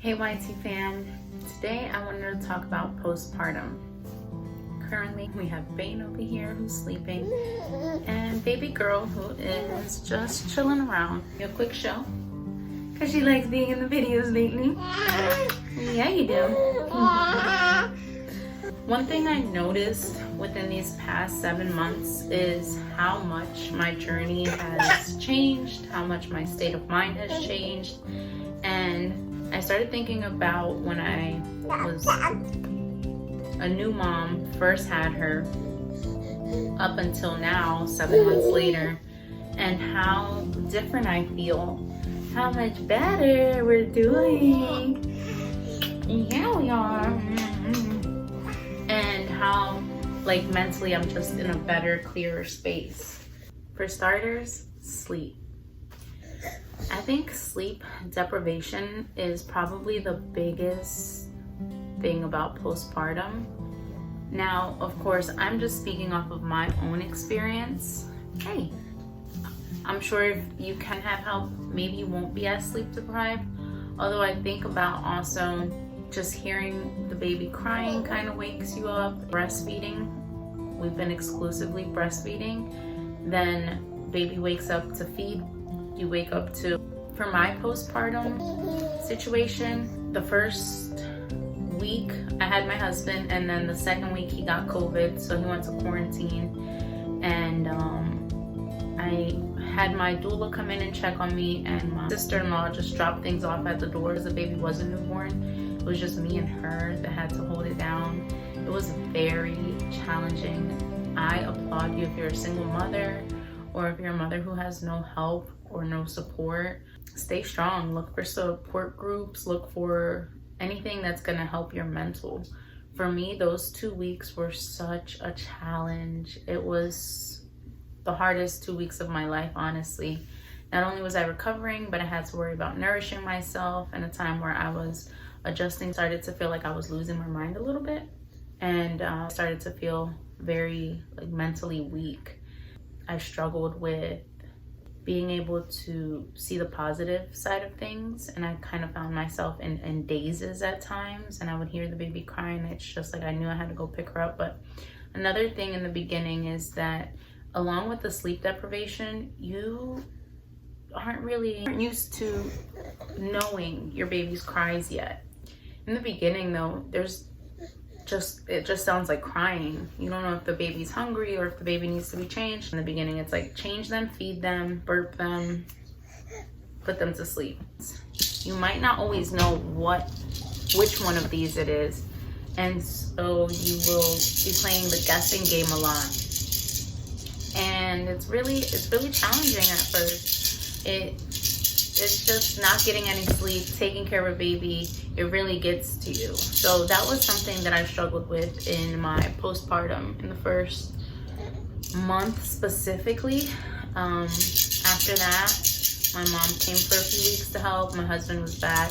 Hey YT fam, today I wanted to talk about postpartum. Currently we have Bane over here who's sleeping and baby girl who is just chilling around. A quick show because she likes being in the videos lately. Yeah, you do. One thing I noticed within these past 7 months is how much my journey has changed, how much my state of mind has changed, and I started thinking about when I was a new mom, first had her, up until now, 7 months later, and how different I feel, how much better we're doing. Yeah, we are. And how, like, mentally I'm just in a better, clearer space. For starters, sleep. I think sleep deprivation is probably the biggest thing about postpartum. Now, of course, I'm just speaking off of my own experience. Hey, I'm sure if you can have help, maybe you won't be as sleep deprived. Although I think about also just hearing the baby crying kind of wakes you up. Breastfeeding, we've been exclusively breastfeeding. Then baby wakes up to feed. You wake up to, for my postpartum situation, the first week I had my husband, and then the second week he got COVID, so he went to quarantine. And I had my doula come in and check on me, and my sister-in-law just dropped things off at the door as the baby was a newborn. It was just me and her that had to hold it down. It was very challenging. I applaud you if you're a single mother, or if you're a mother who has no help or no support. Stay strong. Look for support groups. Look for anything that's gonna help your mental. For me, those 2 weeks were such a challenge. It was the hardest 2 weeks of my life, honestly. Not only was I recovering, but I had to worry about nourishing myself in a time where I was adjusting. Started to feel like I was losing my mind a little bit, and started to feel very mentally weak. I struggled with being able to see the positive side of things, and I kind of found myself in dazes at times, and I would hear the baby crying. It's just like I knew I had to go pick her up. But another thing in the beginning is that along with the sleep deprivation, you aren't really used to knowing your baby's cries yet. In the beginning though, it just sounds like crying. You don't know if the baby's hungry or if the baby needs to be changed. In the beginning, it's like change them, feed them, burp them, put them to sleep. You might not always know which one of these it is, and so you will be playing the guessing game a lot. And it's really challenging at first. It's just not getting any sleep, taking care of a baby. It really gets to you. So that was something that I struggled with in my postpartum in the first month specifically. After that, my mom came for a few weeks to help. My husband was back,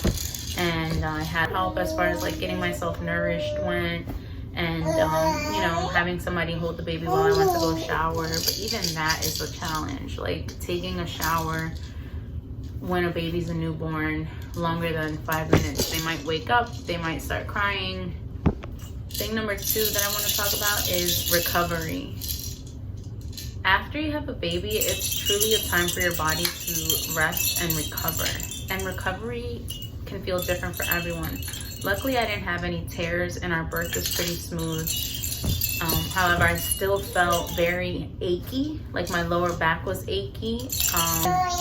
and I had help as far as getting myself nourished went, and having somebody hold the baby while I went to go shower. But even that is a challenge. Taking a shower when a baby's a newborn longer than 5 minutes. They might wake up, they might start crying. Thing number 2 that I want to talk about is recovery. After you have a baby, it's truly a time for your body to rest and recover. And recovery can feel different for everyone. Luckily, I didn't have any tears and our birth was pretty smooth. However, I still felt very achy, like my lower back was achy.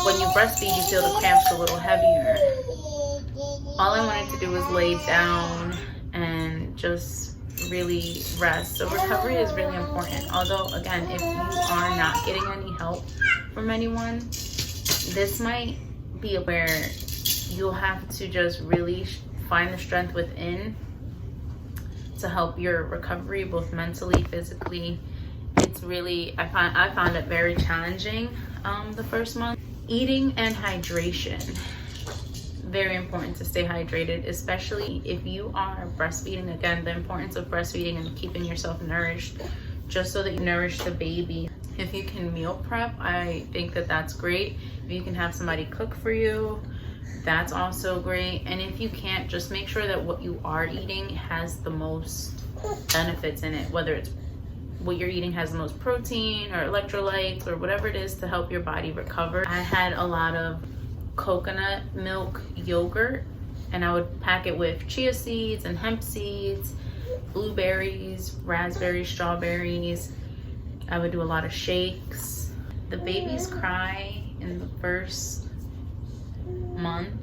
When you breastfeed, you feel the cramps a little heavier. All I wanted to do was lay down and just really rest. So recovery is really important. Although, again, if you are not getting any help from anyone, this might be where you'll have to just really find the strength within to help your recovery, both mentally, physically. It's really, I found it very challenging the first month. Eating and hydration. Very important to stay hydrated, especially if you are breastfeeding. Again, the importance of breastfeeding and keeping yourself nourished, just so that you nourish the baby. If you can meal prep, I think that that's great. If you can have somebody cook for you, That's also great. And if you can't, just make sure that what you are eating has the most benefits in it, whether it's what you're eating has the most protein or electrolytes or whatever it is to help your body recover. I had a lot of coconut milk yogurt, and I would pack it with chia seeds and hemp seeds, blueberries, raspberries, strawberries. I would do a lot of shakes. The babies cry in the first month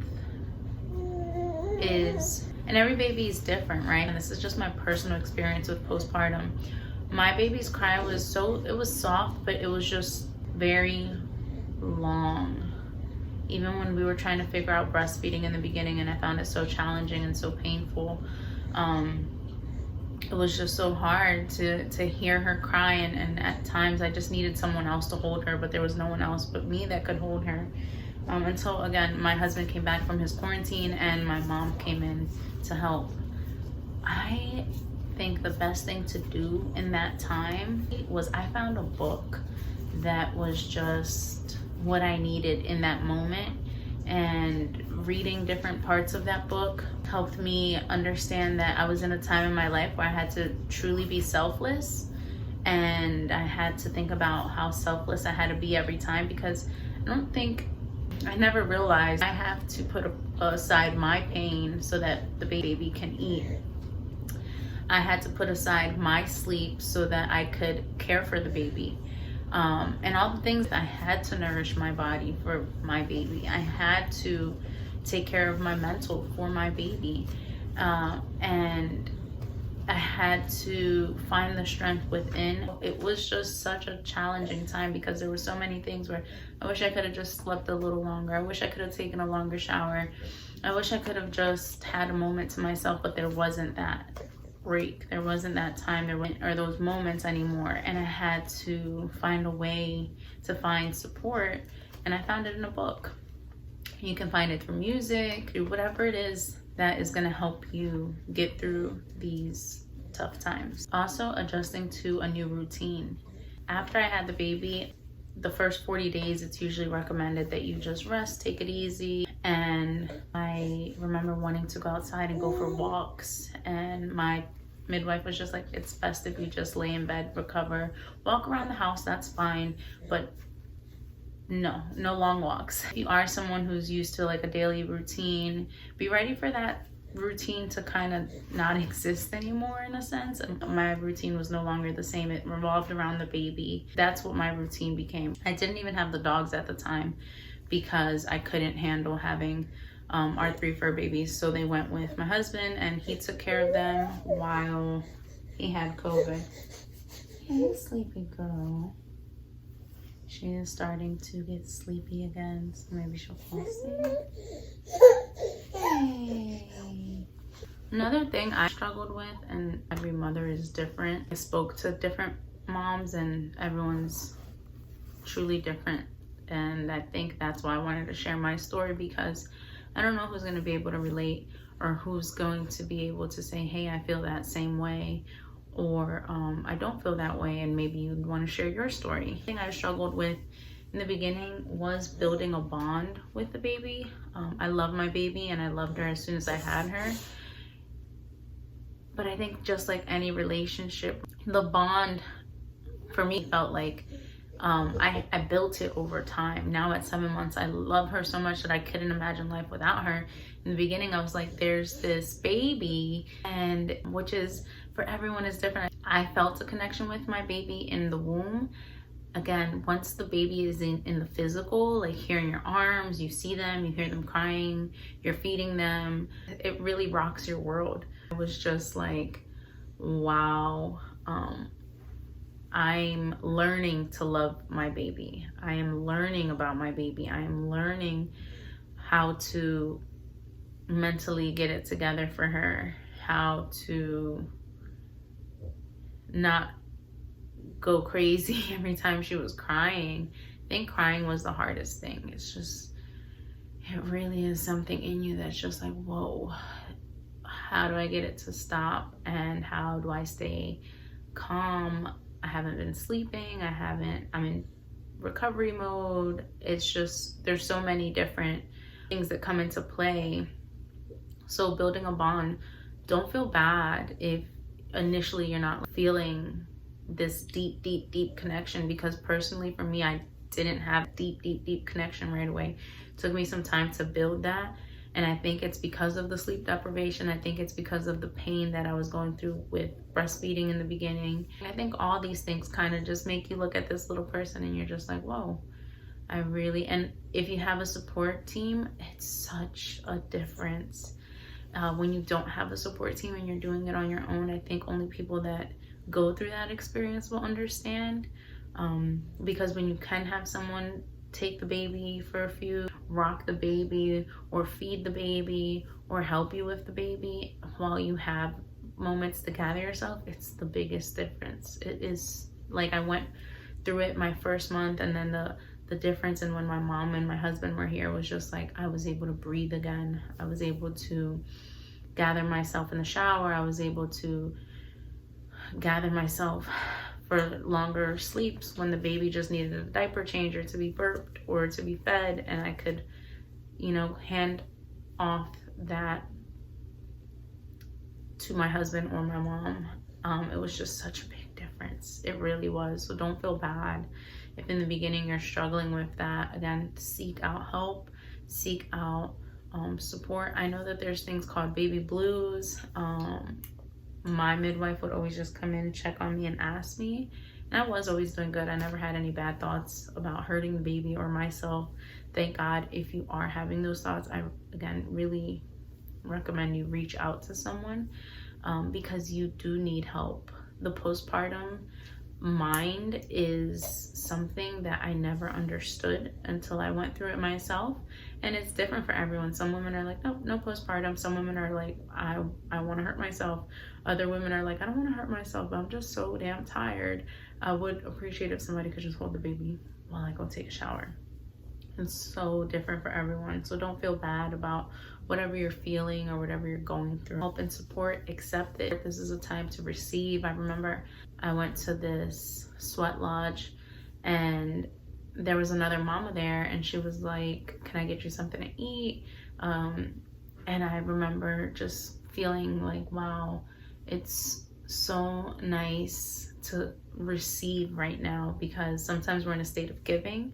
and every baby is different, right? And this is just my personal experience with postpartum. My baby's cry was it was soft, but it was just very long. Even when we were trying to figure out breastfeeding in the beginning, and I found it so challenging and so painful, it was just so hard to hear her cry, and at times I just needed someone else to hold her, but there was no one else but me that could hold her. Until, again, my husband came back from his quarantine and my mom came in to help. I think the best thing to do in that time was I found a book that was just what I needed in that moment, and reading different parts of that book helped me understand that I was in a time in my life where I had to truly be selfless, and I had to think about how selfless I had to be every time, because I never realized I have to put aside my pain so that the baby can eat. I had to put aside my sleep so that I could care for the baby. And all the things I had to nourish my body for my baby. I had to take care of my mental for my baby. And I had to find the strength within. It was just such a challenging time because there were so many things where I wish I could have just slept a little longer. I wish I could have taken a longer shower. I wish I could have just had a moment to myself, but there wasn't that break. There wasn't that time or those moments anymore. And I had to find a way to find support, and I found it in a book. You can find it through music, through whatever it is that is going to help you get through these tough times. Also, adjusting to a new routine. After I had the baby, the first 40 days, it's usually recommended that you just rest, take it easy. And I remember wanting to go outside and go for walks, and my midwife was just like, it's best if you just lay in bed, recover, walk around the house, that's fine, but no long walks. If you are someone who's used to like a daily routine, be ready for that routine to kind of not exist anymore, in a sense. My routine was no longer the same. It revolved around the baby. That's what my routine became. I didn't even have the dogs at the time because I couldn't handle having our 3 fur babies, so they went with my husband and he took care of them while he had COVID. Hey, sleepy girl. She is starting to get sleepy again, so maybe she'll fall asleep. Hey. Another thing I struggled with, and every mother is different. I spoke to different moms and everyone's truly different. And I think that's why I wanted to share my story, because I don't know who's going to be able to relate, or who's going to be able to say, hey, I feel that same way, or I don't feel that way, and maybe you want to share your story. The thing I struggled with in the beginning was building a bond with the baby. I love my baby and I loved her as soon as I had her. But I think just like any relationship, the bond for me felt like I built it over time. Now at 7 months, I love her so much that I couldn't imagine life without her. In the beginning, I was like, there's this baby, and which is, for everyone is different. I felt a connection with my baby in the womb. Again, once the baby is in the physical, like here in your arms, you see them, you hear them crying, you're feeding them, it really rocks your world. It was just like, wow. I'm learning to love my baby. I am learning about my baby. I am learning how to mentally get it together for her, how to not go crazy every time she was crying. I think crying was the hardest thing. It's just, it really is something in you that's just like, whoa, how do I get it to stop? And how do I stay calm? I haven't been sleeping. I'm in recovery mode. It's just, there's so many different things that come into play. So building a bond, don't feel bad if initially you're not feeling this deep connection, because personally for me, I didn't have deep connection right away. It took me some time to build that. And I think it's because of the sleep deprivation. I think it's because of the pain that I was going through with breastfeeding in the beginning. I think all these things kind of just make you look at this little person and you're just like, whoa, and if you have a support team, it's such a difference. When you don't have a support team and you're doing it on your own, I think only people that go through that experience will understand. Because when you can have someone take the baby for a few, rock the baby or feed the baby or help you with the baby while you have moments to gather yourself, it's the biggest difference. It is like, I went through it my first month, and then the difference in when my mom and my husband were here was just like, I was able to breathe again. I was able to gather myself in the shower. I was able to gather myself for longer sleeps when the baby just needed a diaper change or to be burped or to be fed, and I could, hand off that to my husband or my mom. It was just such a big difference. It really was. So don't feel bad if in the beginning you're struggling with that. Again, seek out help, seek out support. I know that there's things called baby blues. My midwife would always just come in, check on me, and ask me. And I was always doing good. I never had any bad thoughts about hurting the baby or myself. Thank God. If you are having those thoughts, I, again, really recommend you reach out to someone, because you do need help. The postpartum mind is something that I never understood until I went through it myself. And it's different for everyone. Some women are like, no postpartum. Some women are like, I want to hurt myself. Other women are like, I don't want to hurt myself, but I'm just so damn tired. I would appreciate if somebody could just hold the baby while I go take a shower. It's so different for everyone. So don't feel bad about whatever you're feeling or whatever you're going through. Help and support, accept it. This is a time to receive. I remember I went to this sweat lodge and there was another mama there, and she was like, can I get you something to eat? And I remember just feeling like, wow, it's so nice to receive right now, because sometimes we're in a state of giving.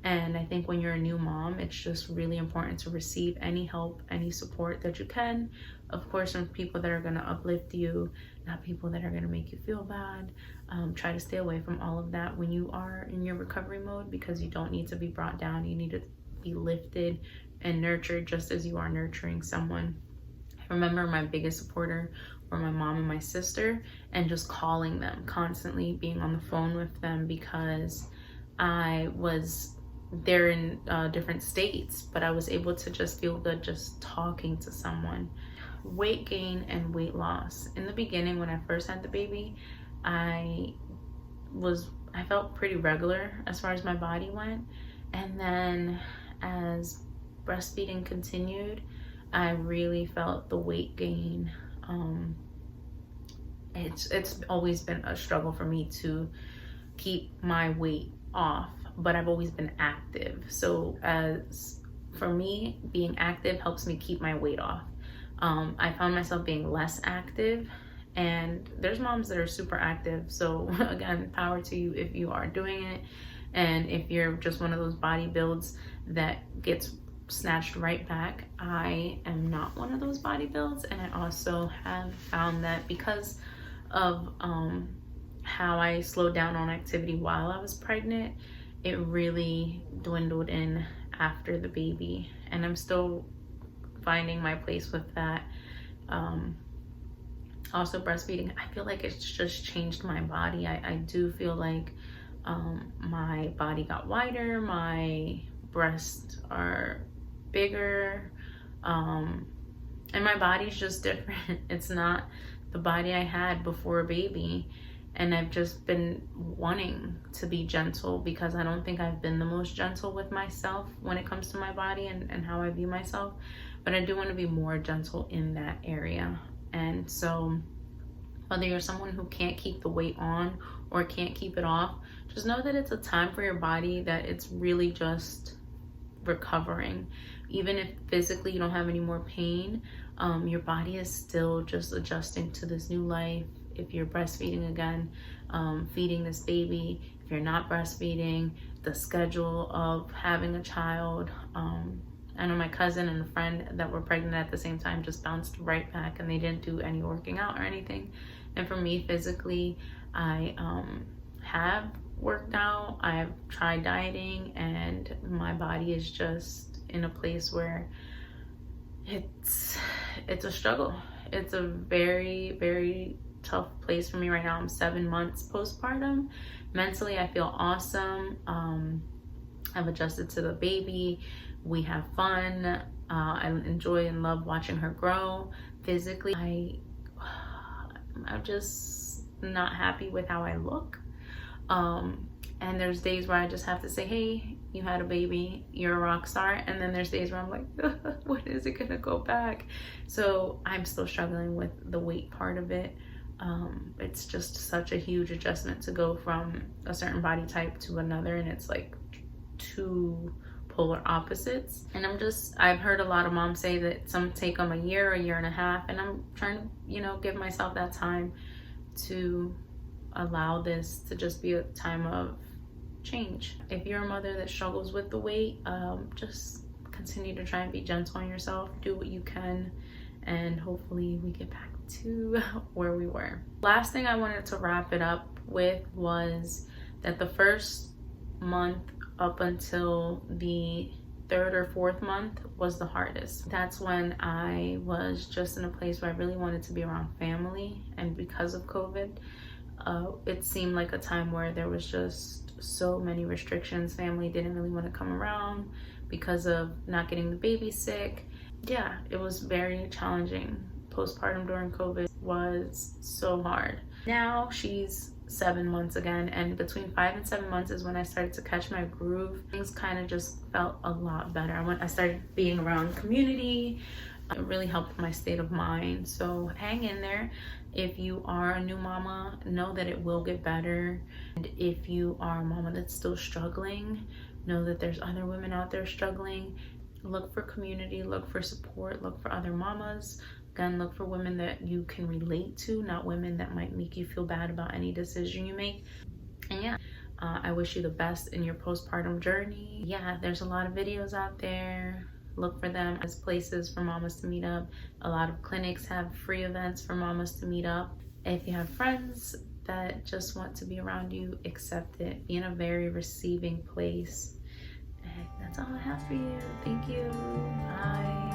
And I think when you're a new mom, it's just really important to receive any help, any support that you can. Of course, from people that are going to uplift you, not people that are going to make you feel bad. Try to stay away from all of that when you are in your recovery mode, because you don't need to be brought down. You need to be lifted and nurtured just as you are nurturing someone. I remember my biggest supporter were my mom and my sister, and just calling them constantly, being on the phone with them, because they're in different states, but I was able to just feel good just talking to someone. Weight gain and weight loss. In the beginning, when I first had the baby, I felt pretty regular as far as my body went. And then as breastfeeding continued, I really felt the weight gain. It's always been a struggle for me to keep my weight off, but I've always been active. So for me, being active helps me keep my weight off. I found myself being less active, and there's moms that are super active. So again, power to you if you are doing it. And if you're just one of those body builds that gets snatched right back, I am not one of those body builds. And I also have found that because of how I slowed down on activity while I was pregnant, it really dwindled in after the baby. And I'm still finding my place with that. Also breastfeeding, I feel like it's just changed my body. I do feel like my body got wider, my breasts are bigger, and my body's just different. It's not the body I had before a baby. And I've just been wanting to be gentle, because I don't think I've been the most gentle with myself when it comes to my body and how I view myself. But I do want to be more gentle in that area. And so whether you're someone who can't keep the weight on or can't keep it off, just know that it's a time for your body that it's really just recovering. even if physically you don't have any more pain, your body is still just adjusting to this new life. If you're breastfeeding again, feeding this baby, if you're not breastfeeding, the schedule of having a child. I know my cousin and a friend that were pregnant at the same time just bounced right back, and they didn't do any working out or anything. And for me, physically, I have worked out, I've tried dieting, and my body is just in a place where it's a struggle. It's a very, very tough place for me right now. I'm 7 months postpartum. Mentally, I feel awesome. I've adjusted to the baby. We have fun. I enjoy and love watching her grow. Physically, I'm just not happy with how I look. And there's days where I just have to say, hey, you had a baby, you're a rock star. And then there's days where I'm like, when is it gonna go back? So I'm still struggling with the weight part of it. It's just such a huge adjustment to go from a certain body type to another, and it's like two polar opposites. And I've heard a lot of moms say that some take them a year and a half, and I'm trying to, give myself that time to allow this to just be a time of change. If you're a mother that struggles with the weight, just continue to try and be gentle on yourself. Do what you can, and hopefully we get back to where we were. Last thing I wanted to wrap it up with was that the first month up until the 3rd or 4th month was the hardest. That's when I was just in a place where I really wanted to be around family, and because of COVID, it seemed like a time where there was just so many restrictions. Family didn't really want to come around because of not getting the baby sick. Yeah, it was very challenging. Postpartum during COVID was so hard. Now she's 7 months again, and between 5 and 7 months is when I started to catch my groove. Things kind of just felt a lot better. I started being around community. It really helped my state of mind. So hang in there. If you are a new mama, know that it will get better. And if you are a mama that's still struggling, know that there's other women out there struggling. Look for community, look for support, look for other mamas. Again, look for women that you can relate to, not women that might make you feel bad about any decision you make. And yeah, I wish you the best in your postpartum journey. Yeah, there's a lot of videos out there. Look for them as places for mamas to meet up. A lot of clinics have free events for mamas to meet up. If you have friends that just want to be around you, accept it. Be in a very receiving place. And that's all I have for you. Thank you. Bye.